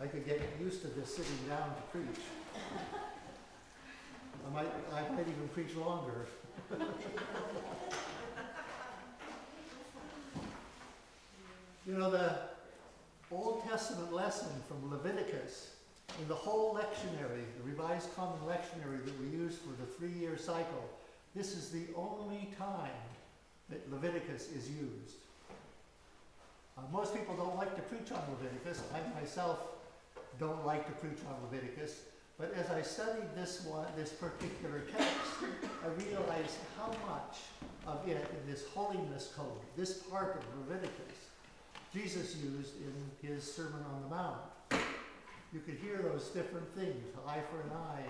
I could get used to this sitting down to preach. I might even preach longer. You know, the Old Testament lesson from Leviticus, in the whole lectionary, the Revised Common Lectionary that we use for the 3-year cycle, this is the only time that Leviticus is used. Most people don't like to preach on Leviticus. I myself don't like to preach on Leviticus. But as I studied this particular text, I realized how much of it in this holiness code, this part of Leviticus, Jesus used in his Sermon on the Mount. You could hear those different things, eye for an eye,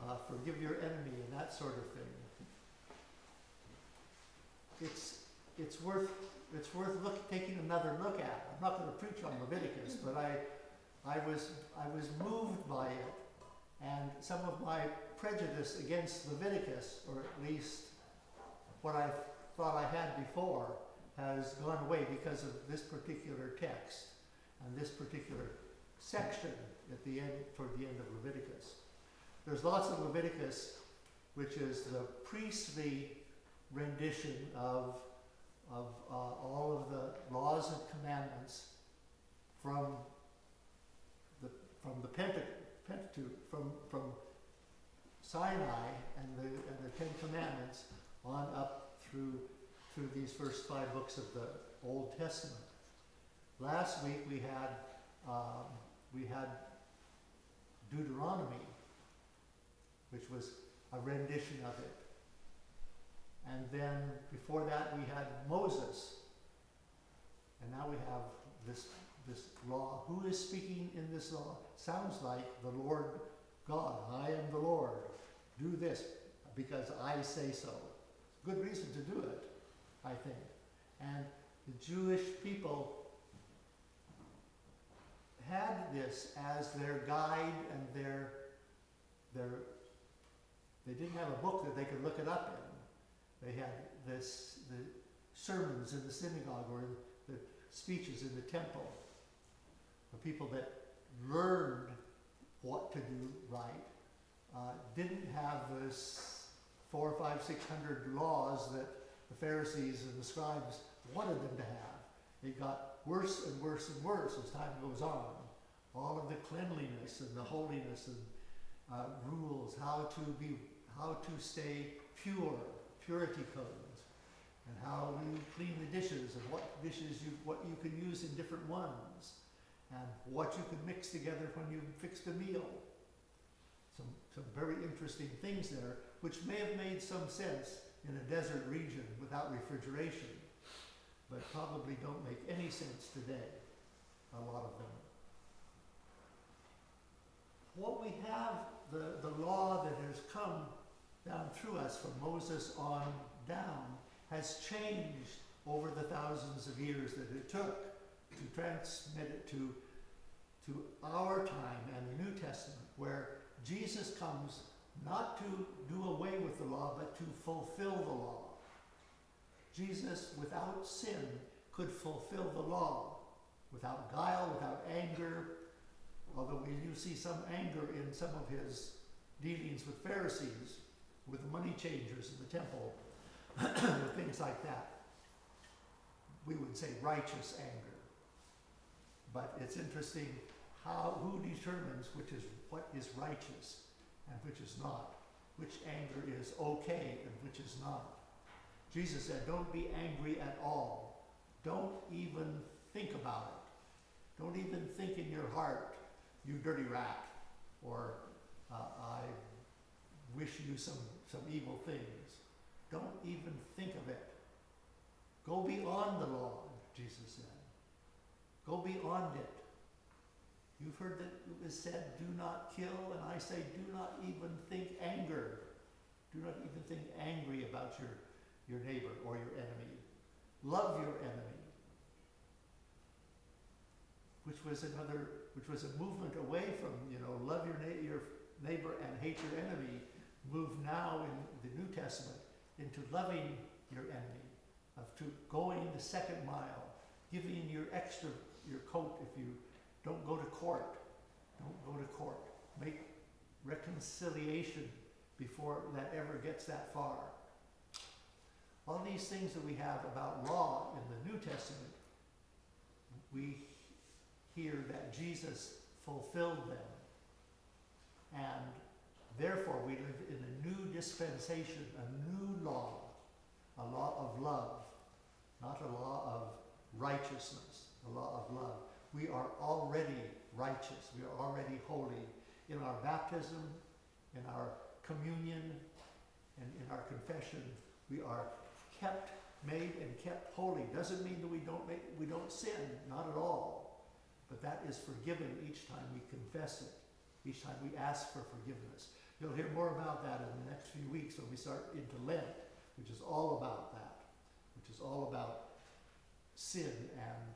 and forgive your enemy, and that sort of thing. It's worth taking another look at. I'm not going to preach on Leviticus, but I was moved by it, and some of my prejudice against Leviticus, or at least what I thought I had before, has gone away because of this particular text and this particular section at the end, toward the end of Leviticus. There's lots of Leviticus, which is the priestly rendition of all of the laws and commandments from the Pentateuch, from Sinai and the Ten Commandments on up through these first 5 books of the Old Testament. Last week we had Deuteronomy, which was a rendition of it. And then before that we had Moses. And now we have this law. Who is speaking in this law? Sounds like the Lord God. I am the Lord. Do this because I say so. Good reason to do it, I think. And the Jewish people had this as their guide and they didn't have a book that they could look it up in. They had the sermons in the synagogue or the speeches in the temple. The people that learned what to do right didn't have this 400, 500, 600 laws that the Pharisees and the scribes wanted them to have. It got worse and worse and worse as time goes on. All of the cleanliness and the holiness and rules, how to stay pure, purity codes, and how you clean the dishes, and what you can use in different ones, and what you can mix together when you fixed a meal. Some very interesting things there, which may have made some sense in a desert region without refrigeration, but probably don't make any sense today, a lot of them. What we have, the law that has come down through us from Moses on down, has changed over the thousands of years that it took to transmit it to our time and the New Testament, where Jesus comes not to do away with the law, but to fulfill the law. Jesus, without sin, could fulfill the law, without guile, without anger, although we do see some anger in some of his dealings with Pharisees, with the money changers in the temple, with things like that. We would say righteous anger. But it's interesting who determines what is righteous and which is not, which anger is okay and which is not. Jesus said, don't be angry at all. Don't even think about it. Don't even think in your heart, you dirty rat, or I wish you some evil things. Don't even think of it. Go beyond the law, Jesus said. Go beyond it. You've heard that it was said, do not kill, and I say, do not even think anger. Do not even think angry about your neighbor or your enemy. Love your enemy. Which was a movement away from, love your neighbor and hate your enemy, move now in the New Testament into loving your enemy, to going the second mile, giving your coat if you Don't go to court. Don't go to court. Make reconciliation before that ever gets that far. All these things that we have about law in the New Testament, we hear that Jesus fulfilled them. And therefore we live in a new dispensation, a new law, a law of love, not a law of righteousness, a law of love. We are already righteous. We are already holy. In our baptism, in our communion, and in our confession, we are made and kept holy. Doesn't mean that we don't sin, not at all. But that is forgiven each time we confess it, each time we ask for forgiveness. You'll hear more about that in the next few weeks when we start into Lent, which is all about that, which is all about sin and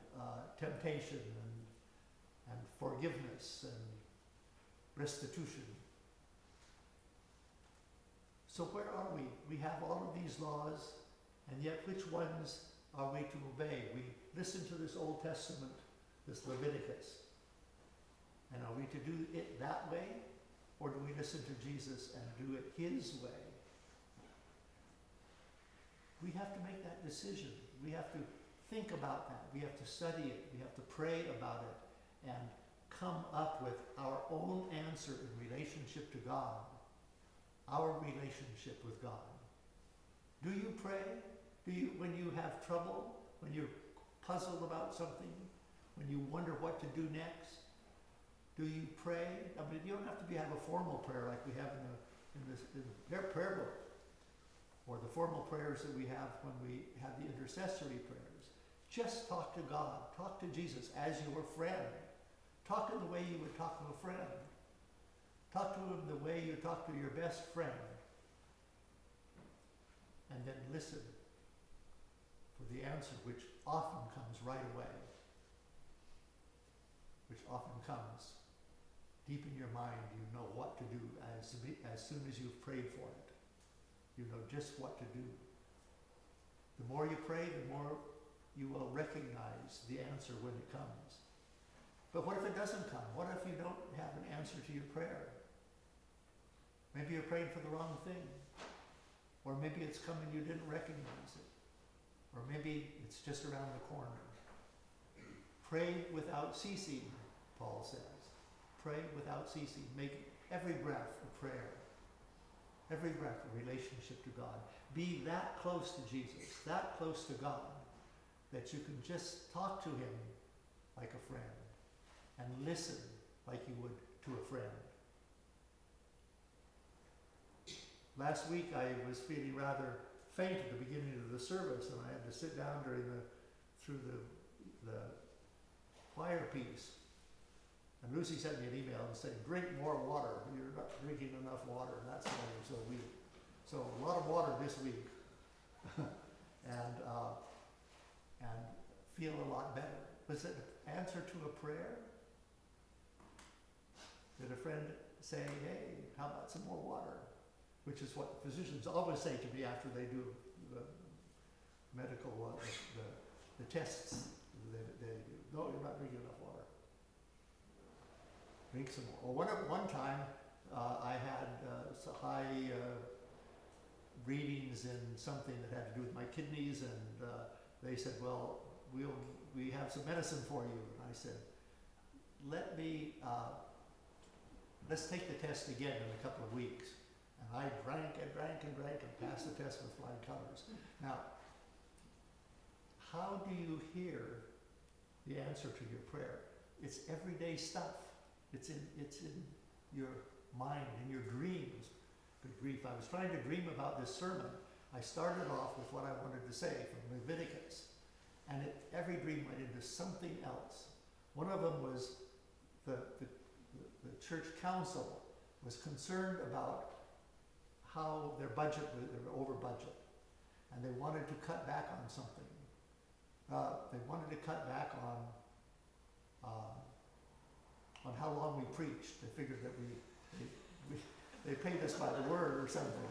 temptation and forgiveness and restitution. So where are we? We have all of these laws, and yet which ones are we to obey? We listen to this Old Testament, this Leviticus, and are we to do it that way, or do we listen to Jesus and do it his way? We have to make that decision. We have to think about that. We have to study it. We have to pray about it and come up with our own answer in relationship to God, our relationship with God. Do you pray? Do you, when you have trouble, when you're puzzled about something, when you wonder what to do next, do you pray? I mean, you don't have to have a formal prayer like we have in their prayer book, or the formal prayers that we have when we have the intercessory prayers. Just talk to God. Talk to Jesus as your friend. Talk in the way you would talk to a friend. Talk to him the way you talk to your best friend. And then listen for the answer, which often comes right away. Which often comes deep in your mind. You know what to do as soon as you've prayed for it. You know just what to do. The more you pray, the more you will recognize the answer when it comes. But what if it doesn't come? What if you don't have an answer to your prayer? Maybe you're praying for the wrong thing. Or maybe it's coming, you didn't recognize it. Or maybe it's just around the corner. Pray without ceasing, Paul says. Pray without ceasing. Make every breath a prayer. Every breath a relationship to God. Be that close to Jesus, that close to God, that you can just talk to him like a friend and listen like you would to a friend. Last week I was feeling rather faint at the beginning of the service, and I had to sit down through the choir piece. And Lucy sent me an email and said, drink more water. You're not drinking enough water, and that's why you're so weak. So a lot of water this week. and feel a lot better. Was it an answer to a prayer? Did a friend say, hey, how about some more water? Which is what physicians always say to me after they do the medical, the tests they do. No, you're not drinking enough water. Drink some more. Well, one time I had high readings in something that had to do with my kidneys, and they said, well, we have some medicine for you. And I said, let's take the test again in a couple of weeks. And I drank and passed the test with flying colors. Now, how do you hear the answer to your prayer? It's everyday stuff. It's in your mind, in your dreams. Good grief, I was trying to dream about this sermon. I started off with what I wanted to say from Leviticus, and every dream went into something else. One of them was the church council was concerned about how their budget, they were over budget, and they wanted to cut back on something. They wanted to cut back on how long we preached. They figured that they paid us by the word or something.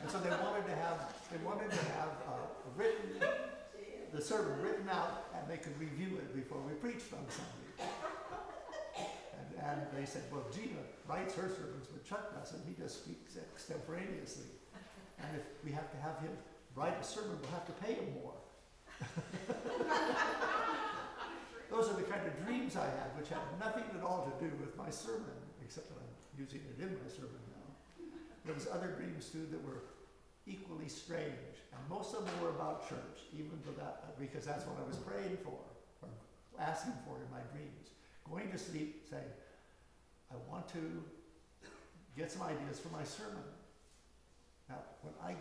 And so they wanted to have the sermon written out, and they could review it before we preached on Sunday. And they said, well, Gina writes her sermons, but Chuck doesn't. He just speaks extemporaneously. And if we have to have him write a sermon, we'll have to pay him more. Those are the kind of dreams I had, which had nothing at all to do with my sermon, except that I'm using it in my sermon now. There was other dreams too that were equally strange, and most of them were about church, even to that, because that's what I was praying for, or asking for in my dreams. Going to sleep saying, I want to get some ideas for my sermon. Now, when I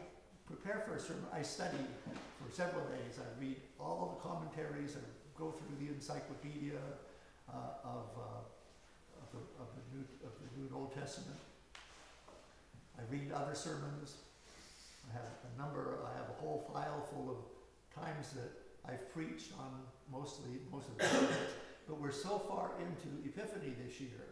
prepare for a sermon, I study for several days. I read all the commentaries, I go through the encyclopedia of the New and Old Testament. I read other sermons. I have a whole file full of times that I've preached on most of the sermons. But we're so far into Epiphany this year.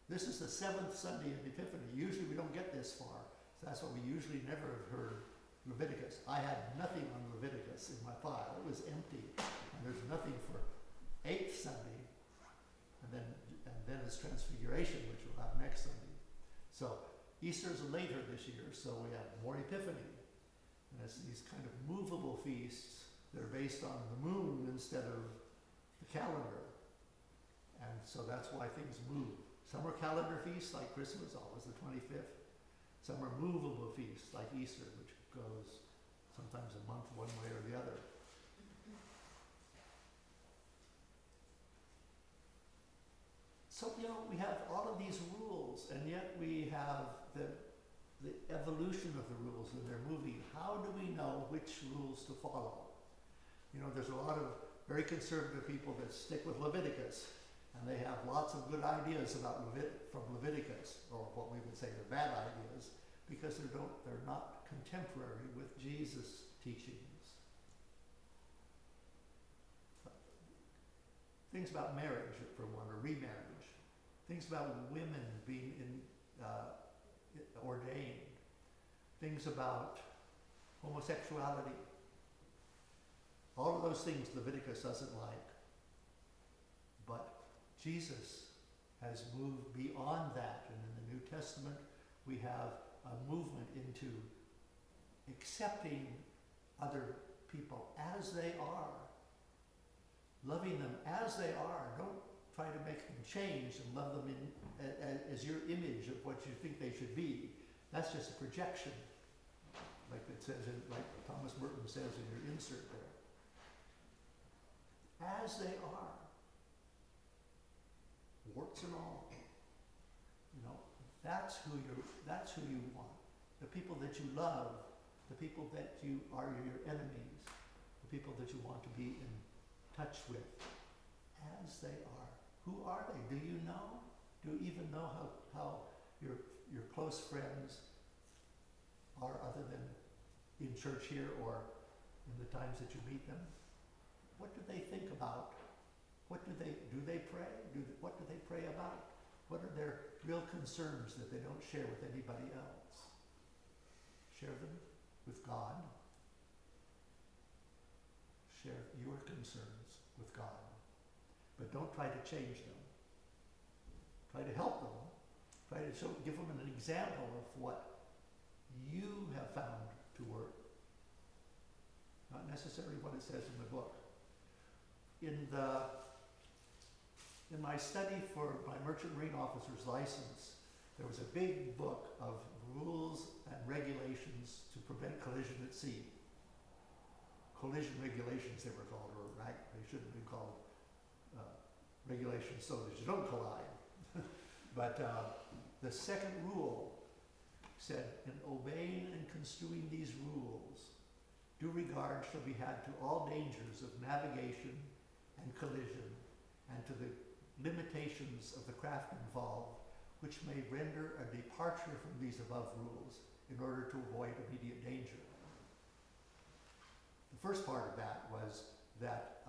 This is the 7th Sunday of Epiphany. Usually we don't get this far. So that's why we usually never have heard Leviticus. I had nothing on Leviticus in my file. It was empty. And there's nothing for 8th Sunday. And then it's Transfiguration, which we'll have next Sunday. So Easter's later this year, so we have more Epiphany. And it's these kind of movable feasts that are based on the moon instead of the calendar. And so that's why things move. Some are calendar feasts, like Christmas, always the 25th. Some are movable feasts, like Easter, which goes sometimes a month one way or the other. So, we have all of these rules, and yet we have the evolution of the rules, and they're moving. How do we know which rules to follow? There's a lot of very conservative people that stick with Leviticus, and they have lots of good ideas about from Leviticus, or what we would say are bad ideas, because they're not contemporary with Jesus' teachings. Things about marriage, for one, or remarriage. Things about women being ordained. Things about homosexuality. All of those things Leviticus doesn't like. But Jesus has moved beyond that, and in the New Testament we have a movement into accepting other people as they are, loving them as they are. Don't try to make them change and love them as your image of what you think they should be. That's just a projection, like Thomas Merton says in your insert there. As they are, warts and all. That's who you want. The people that you love, the people that you are your enemies, the people that you want to be in touch with, as they are. Who are they? Do you know? Do you even know how your close friends are, other than in church here or in the times that you meet them? What do they think about? What do they pray? What do they pray about? What are their real concerns that they don't share with anybody else? Share them with God. Share your concerns with God. But don't try to change them. Try to help them. Try to give them an example of what you have found to work. Not necessarily what it says in the book. In my study for my merchant marine officer's license, there was a big book of rules and regulations to prevent collision at sea. Collision regulations, they were called, or right? They shouldn't have been called regulations so that you don't collide. But the second rule said, in obeying and construing these rules, due regard shall be had to all dangers of navigation and collision, and to the limitations of the craft involved, which may render a departure from these above rules in order to avoid immediate danger. The first part of that was that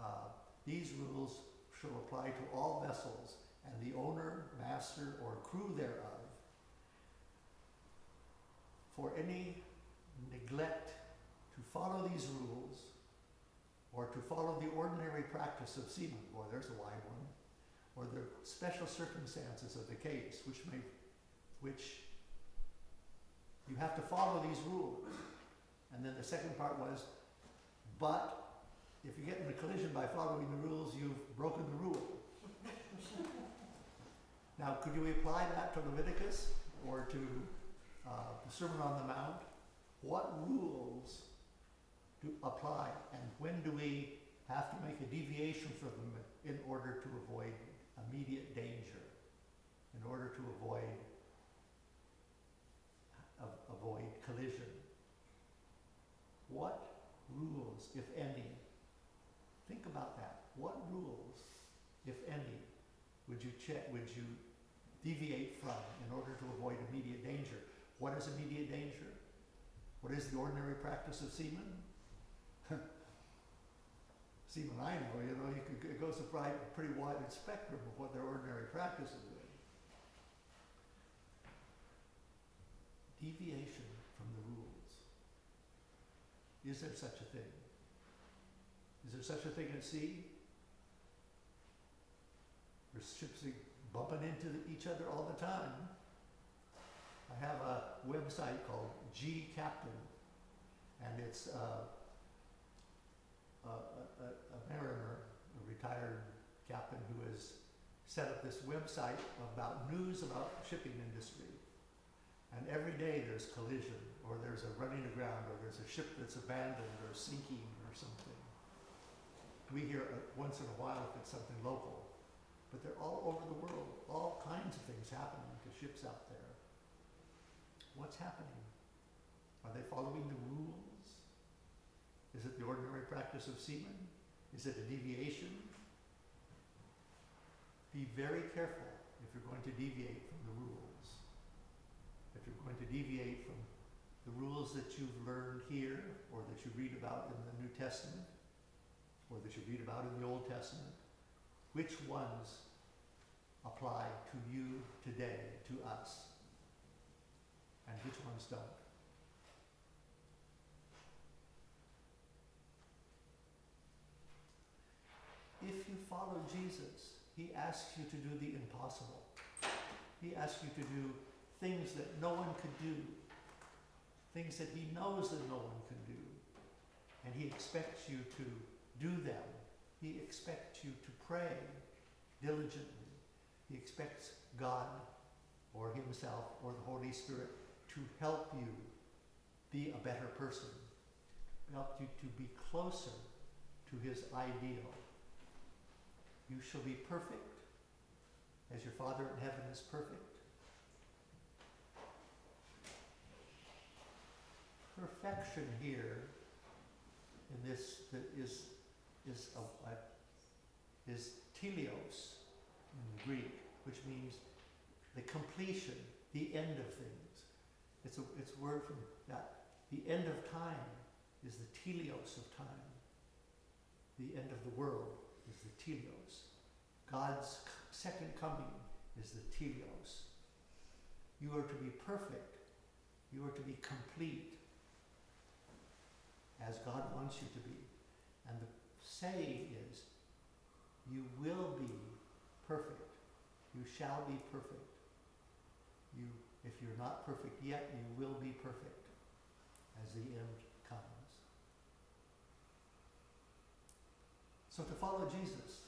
these rules shall apply to all vessels, and the owner, master, or crew thereof, for any neglect to follow these rules, or to follow the ordinary practice of seamen, boy, there's a wide one, or the special circumstances of the case, which you have to follow these rules. And then the second part was, but if you get in a collision by following the rules, you've broken the rule. Now, could you apply that to Leviticus or to the Sermon on the Mount? What rules do apply, and when do we have to make a deviation from them in order to avoid immediate danger, in order to avoid collision? What rules, if any, think about that. What rules, if any, would you deviate from in order to avoid immediate danger? What is immediate danger? What is the ordinary practice of seamen? Seamen I know, it goes a pretty wide spectrum of what their ordinary practice is. Deviation from the rules. Is there such a thing? Is there such a thing at sea? Where ships are bumping into each other all the time. I have a website called G Captain, and it's a mariner, a retired captain who has set up this website about news about shipping industry. And every day there's collision, or there's a running aground, or there's a ship that's abandoned or sinking or something. We hear once in a while if it's something local, but they're all over the world. All kinds of things happening to ships out there. What's happening? Are they following the rules? Is it the ordinary practice of seamen? Is it a deviation? Be very careful if you're going to deviate from the rules. If you're going to deviate from the rules that you've learned here, or that you read about in the New Testament, or that you read about in the Old Testament, which ones apply to you today, to us, and which ones don't? If you follow Jesus, he asks you to do the impossible. He asks you to do things that no one could do, things that he knows that no one can do, and he expects you to do them. He expects you to pray diligently. He expects God or himself or the Holy Spirit to help you be a better person, help you to be closer to his ideal. You shall be perfect as your Father in heaven is perfect. Perfection here in this is teleos in the Greek, which means the completion, the end of things. It's a word from that. The end of time is the teleos of time. The end of the world is the teleos. God's second coming is the teleos. You are to be perfect. You are to be complete as God wants you to be. And the saying is, you will be perfect. You shall be perfect. If you're not perfect yet, you will be perfect as the end comes. So to follow Jesus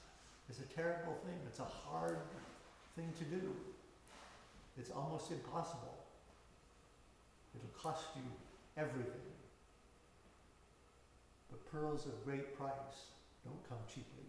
is a terrible thing. It's a hard thing to do. It's almost impossible. It'll cost you everything. But pearls of great price don't come cheaply.